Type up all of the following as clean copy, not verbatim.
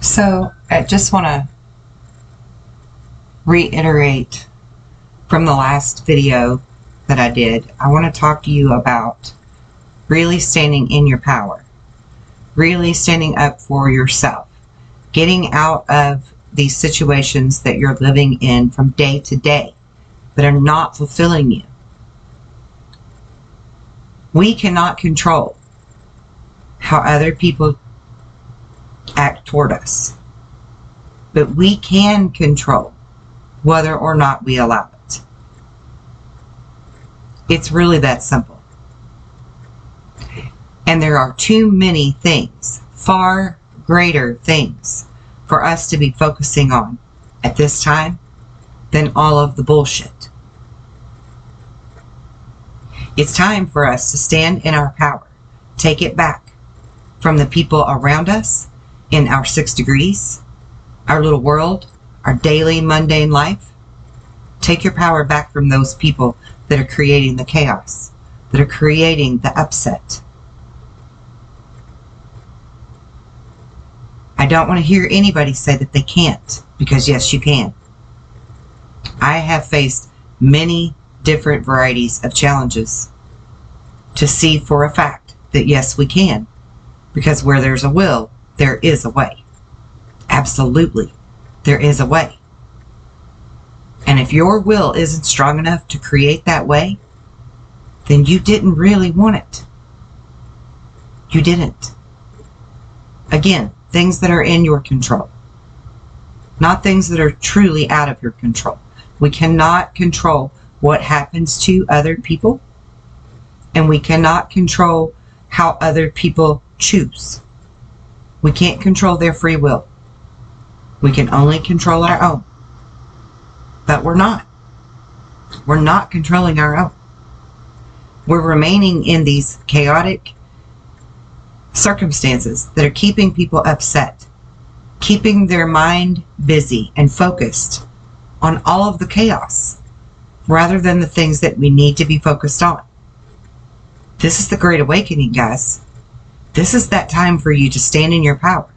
So I just want to reiterate from the last video that I did. I want to talk to you about really standing in your power, really standing up for yourself, getting out of these situations that you're living in from day to day that are not fulfilling you. We cannot control how other people act toward us, but we can control whether or not we allow it. It's really that simple. And there are too many things, far greater things, for us to be focusing on at this time than all of the bullshit. It's time for us to stand in our power, take it back from the people around us in our 6 degrees, our little world, our daily mundane life. Take your power back from those people that are creating the chaos, that are creating the upset. I don't want to hear anybody say that they can't, because yes, you can. I have faced many different varieties of challenges to see for a fact that yes, we can, because where there's a will, there is a way. Absolutely, there is a way. And if your will isn't strong enough to create that way, then you didn't really want it. You didn't. Again, things that are in your control, not things that are truly out of your control. We cannot control what happens to other people, and we cannot control how other people choose. We can't control their free will. We can only control our own. But we're not. We're not controlling our own. We're remaining in these chaotic circumstances that are keeping people upset, keeping their mind busy and focused on all of the chaos rather than the things that we need to be focused on. This is the Great Awakening, guys. This is that time for you to stand in your power.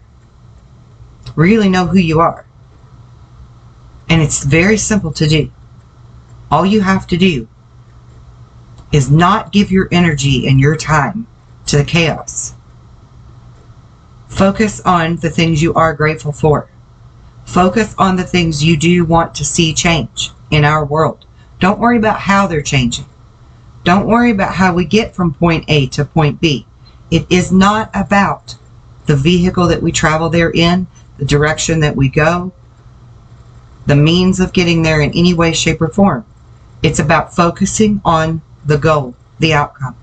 Really know who you are. And it's very simple to do. All you have to do is not give your energy and your time to the chaos. Focus on the things you are grateful for. Focus on the things you do want to see change in our world. Don't worry about how they're changing. Don't worry about how we get from point A to point B. It is not about the vehicle that we travel there in, the direction that we go, the means of getting there in any way, shape, or form. It's about focusing on the goal, the outcome.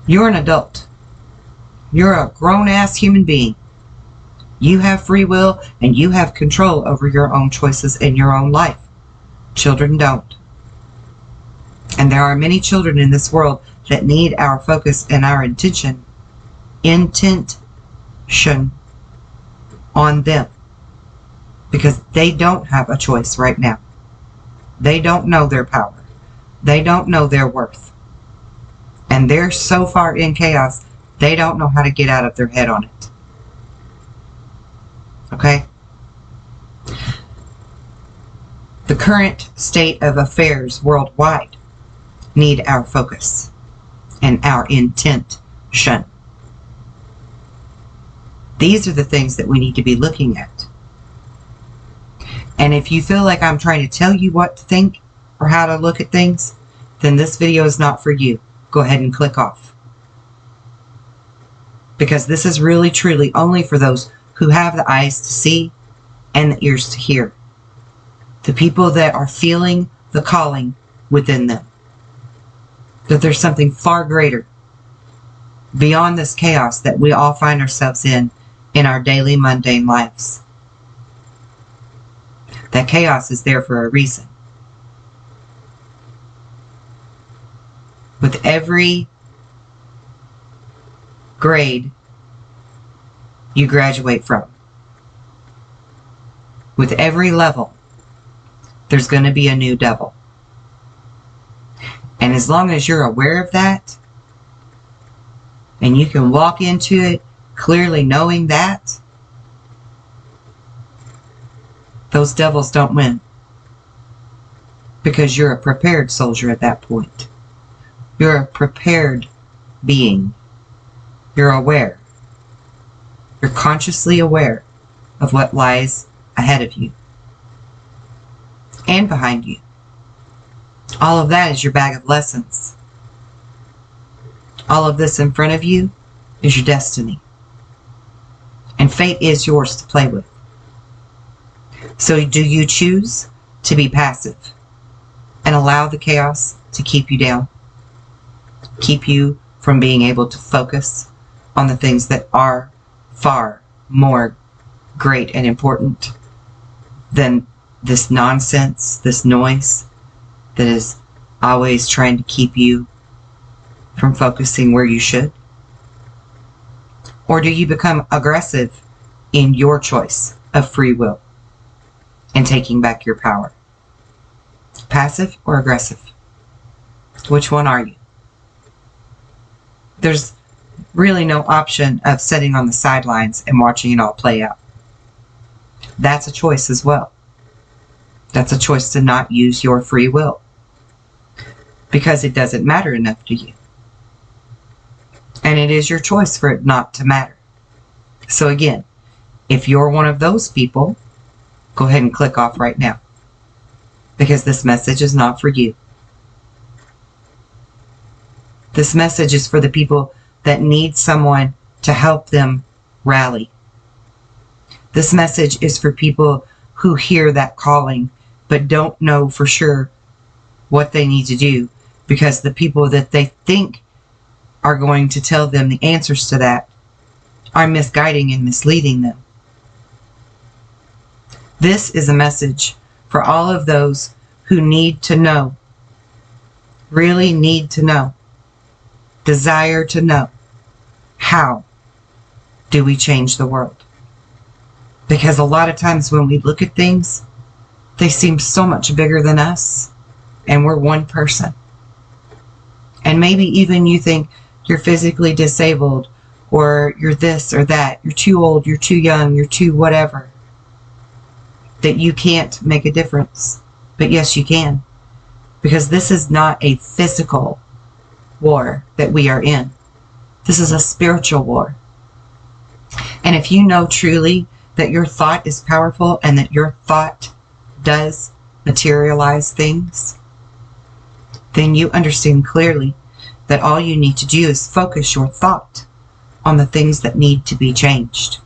You're an adult. You're a grown-ass human being. You have free will and you have control over your own choices in your own life. Children don't. And there are many children in this world that need our focus and our intention on them, because they don't have a choice right now. They don't know their power. They don't know their worth. And they're so far in chaos, they don't know how to get out of their head on it. Okay? The current state of affairs worldwide need our focus and our intention. These are the things that we need to be looking at. And if you feel like I'm trying to tell you what to think or how to look at things, then this video is not for you. Go ahead and click off. Because this is really truly only for those who have the eyes to see and the ears to hear. The people that are feeling the calling within them. That there's something far greater beyond this chaos that we all find ourselves in our daily mundane lives. That chaos is there for a reason. With every grade you graduate from, with every level, there's going to be a new devil. And as long as you're aware of that, and you can walk into it clearly knowing that, those devils don't win. Because you're a prepared soldier at that point. You're a prepared being. You're aware. You're consciously aware of what lies ahead of you and behind you. All of that is your bag of lessons. All of this in front of you is your destiny. And fate is yours to play with. So do you choose to be passive and allow the chaos to keep you down? Keep you from being able to focus on the things that are far more great and important than this nonsense, this noise that is always trying to keep you from focusing where you should? Or do you become aggressive in your choice of free will and taking back your power? Passive or aggressive? Which one are you? There's really no option of sitting on the sidelines and watching it all play out. That's a choice as well. That's a choice to not use your free will because it doesn't matter enough to you. And it is your choice for it not to matter. So again, if you're one of those people, go ahead and click off right now because this message is not for you. This message is for the people that need someone to help them rally. This message is for people who hear that calling but don't know for sure what they need to do because the people that they think are going to tell them the answers to that are misguiding and misleading them. This is a message for all of those who need to know, really need to know, desire to know, how do we change the world? Because a lot of times when we look at things, they seem so much bigger than us, and we're one person. And maybe even you think you're physically disabled, or you're this or that, you're too old, you're too young, you're too whatever, that you can't make a difference. But yes, you can. Because this is not a physical war that we are in. This is a spiritual war. And if you know truly that your thought is powerful and that your thought does materialize things, then you understand clearly that all you need to do is focus your thought on the things that need to be changed.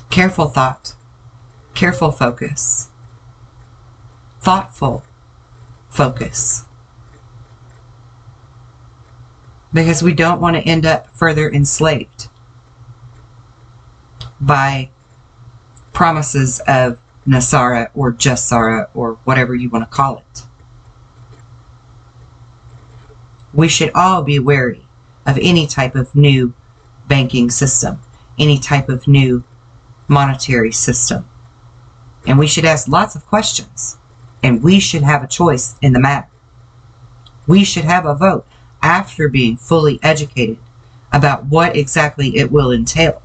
Careful thought, careful focus, thoughtful focus. Because we don't want to end up further enslaved by promises of Nasara or Jasara or whatever you want to call it. We should all be wary of any type of new banking system, any type of new monetary system. And we should ask lots of questions. And we should have a choice in the matter. We should have a vote after being fully educated about what exactly it will entail.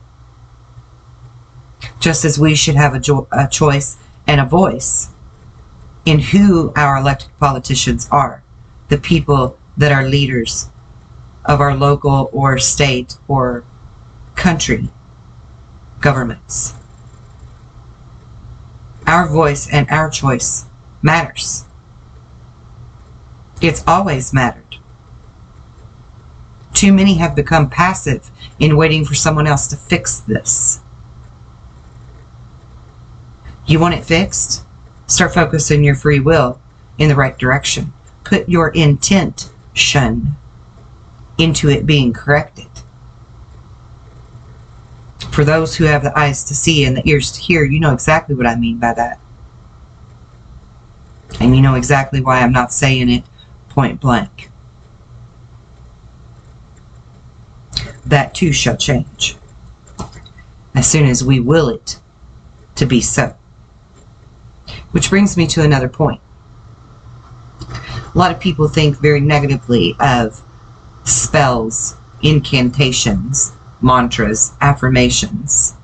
Just as we should have a choice and a voice in who our elected politicians are, the people that are leaders of our local or state or country governments. Our voice and our choice matters. It's always mattered. Too many have become passive in waiting for someone else to fix this. You want it fixed? Start focusing your free will in the right direction. Put your intention into it being corrected. For those who have the eyes to see and the ears to hear, you know exactly what I mean by that. And you know exactly why I'm not saying it point blank. That too shall change as soon as we will it to be so. Which brings me to another point. A lot of people think very negatively of spells incantations, mantras, affirmations,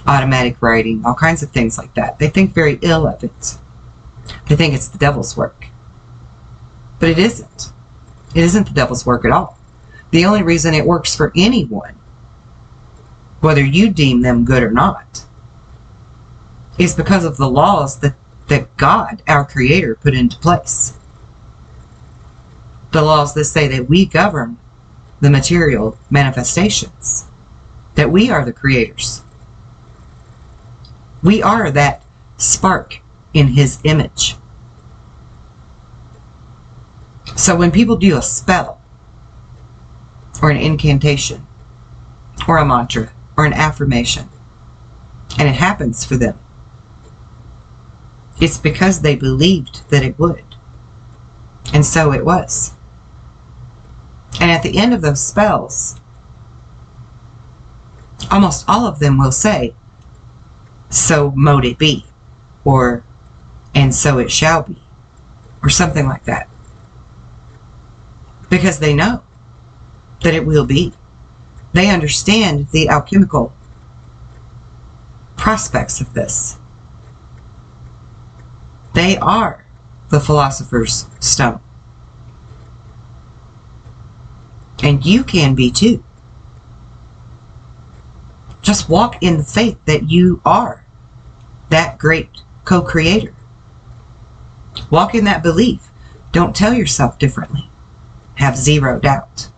automatic writing, all kinds of things like that. They think very ill of it. They think it's the devil's work. But it isn't. It isn't the devil's work at all. The only reason it works for anyone, whether you deem them good or not, is because of the laws that God, our Creator, put into place. The laws that say that we govern the material manifestations, that we are the creators. We are that spark in His image. So when people do a spell, or an incantation, or a mantra, or an affirmation, and it happens for them, it's because they believed that it would. And so it was. And at the end of those spells, almost all of them will say, "So mote it be," or "and so it shall be," or something like that. Because they know that it will be. They understand the alchemical prospects of this. They are the philosopher's stone. And you can be too. Just walk in the faith that you are that great co-creator. Walk in that belief. Don't tell yourself differently. Have zero doubt.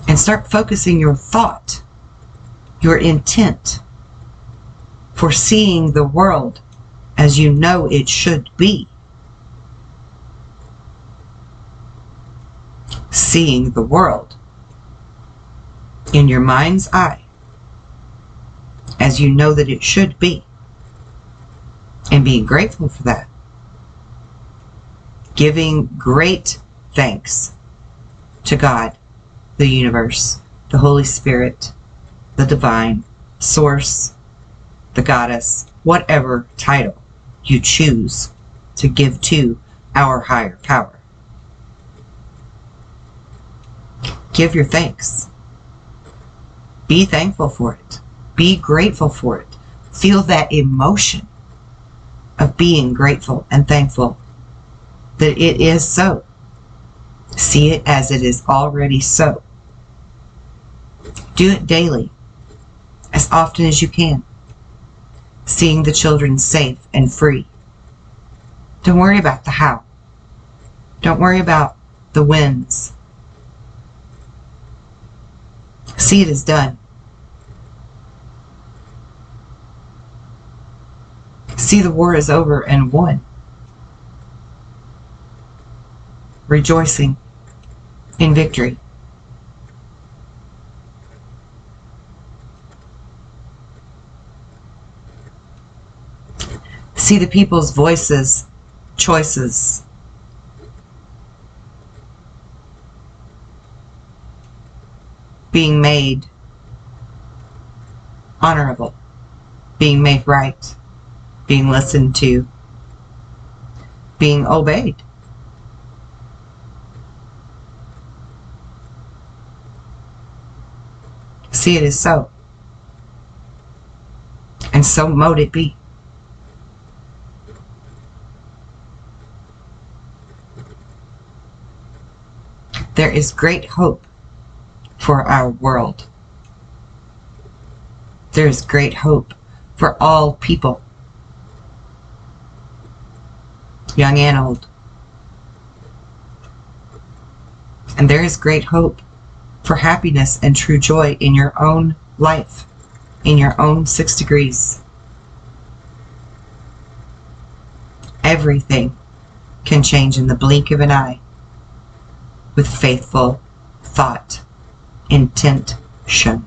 And start focusing your thought, your intent, for seeing the world as you know it should be. Seeing the world in your mind's eye as you know that it should be. And being grateful for that. Giving great thanks to God, the universe, the Holy Spirit, the divine, source, the goddess, whatever title you choose to give to our higher power. Give your thanks. Be thankful for it. Be grateful for it. Feel that emotion of being grateful and thankful that it is so. See it as it is already so. Do it daily, as often as you can. Seeing the children safe and free. Don't worry about the how. Don't worry about the whens. See it as done. See the war is over and won. Rejoicing in victory. See the people's voices, choices, being made honorable, being made right, being listened to, being obeyed. See it as so. And so mote it be. There is great hope for our world. There is great hope for all people, young and old. And there is great hope for happiness and true joy in your own life, in your own 6 degrees. Everything can change in the blink of an eye with faithful thought, intention.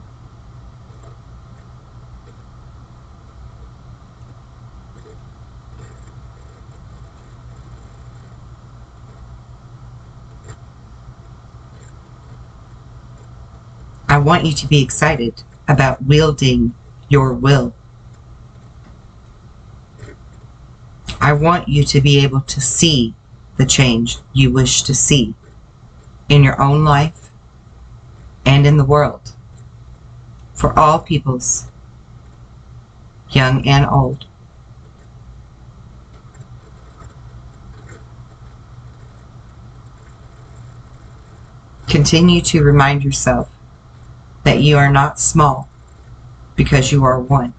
I want you to be excited about wielding your will. I want you to be able to see the change you wish to see in your own life and in the world, for all peoples, young and old. Continue to remind yourself that you are not small because you are one.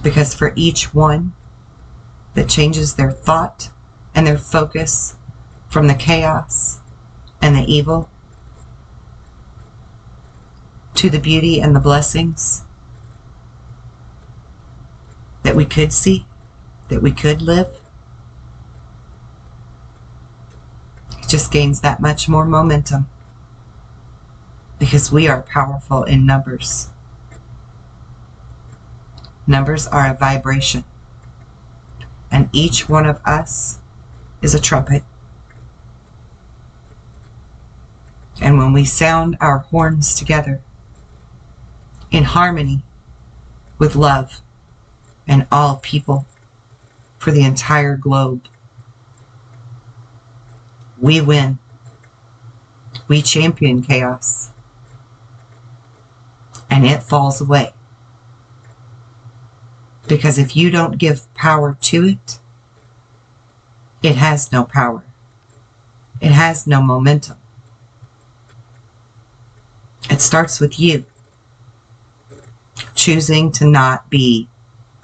Because for each one that changes their thought and their focus from the chaos and the evil to the beauty and the blessings that we could see, that we could live, it just gains that much more momentum, because we are powerful in numbers. Numbers are a vibration, and each one of us is a trumpet. And when we sound our horns together in harmony with love and all people for the entire globe, we win. We champion chaos, and it falls away. Because if you don't give power to it, it has no power. It has no momentum. It starts with you choosing to not be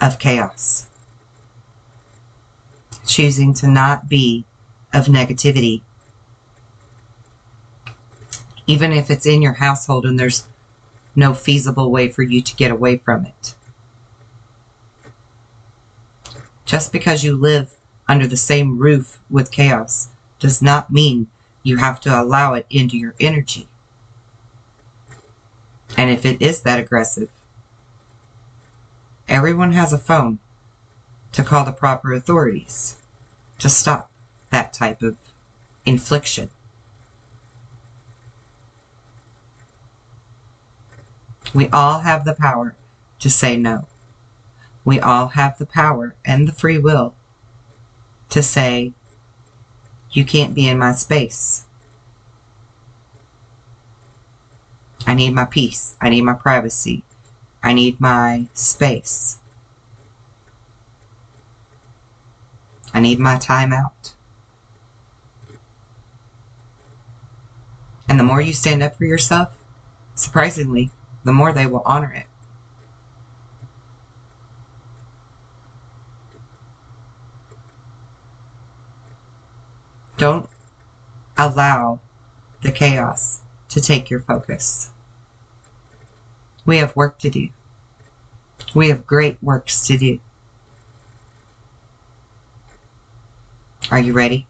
of chaos, choosing to not be of negativity, even if it's in your household and there's no feasible way for you to get away from it. Just because you live under the same roof with chaos does not mean you have to allow it into your energy. And if it is that aggressive, everyone has a phone to call the proper authorities to stop that type of infliction. We all have the power to say no. We all have the power and the free will to say, you can't be in my space. I need my peace. I need my privacy. I need my space. I need my time out. And the more you stand up for yourself, surprisingly, the more they will honor it. Don't allow the chaos to take your focus. We have work to do. We have great works to do. Are you ready?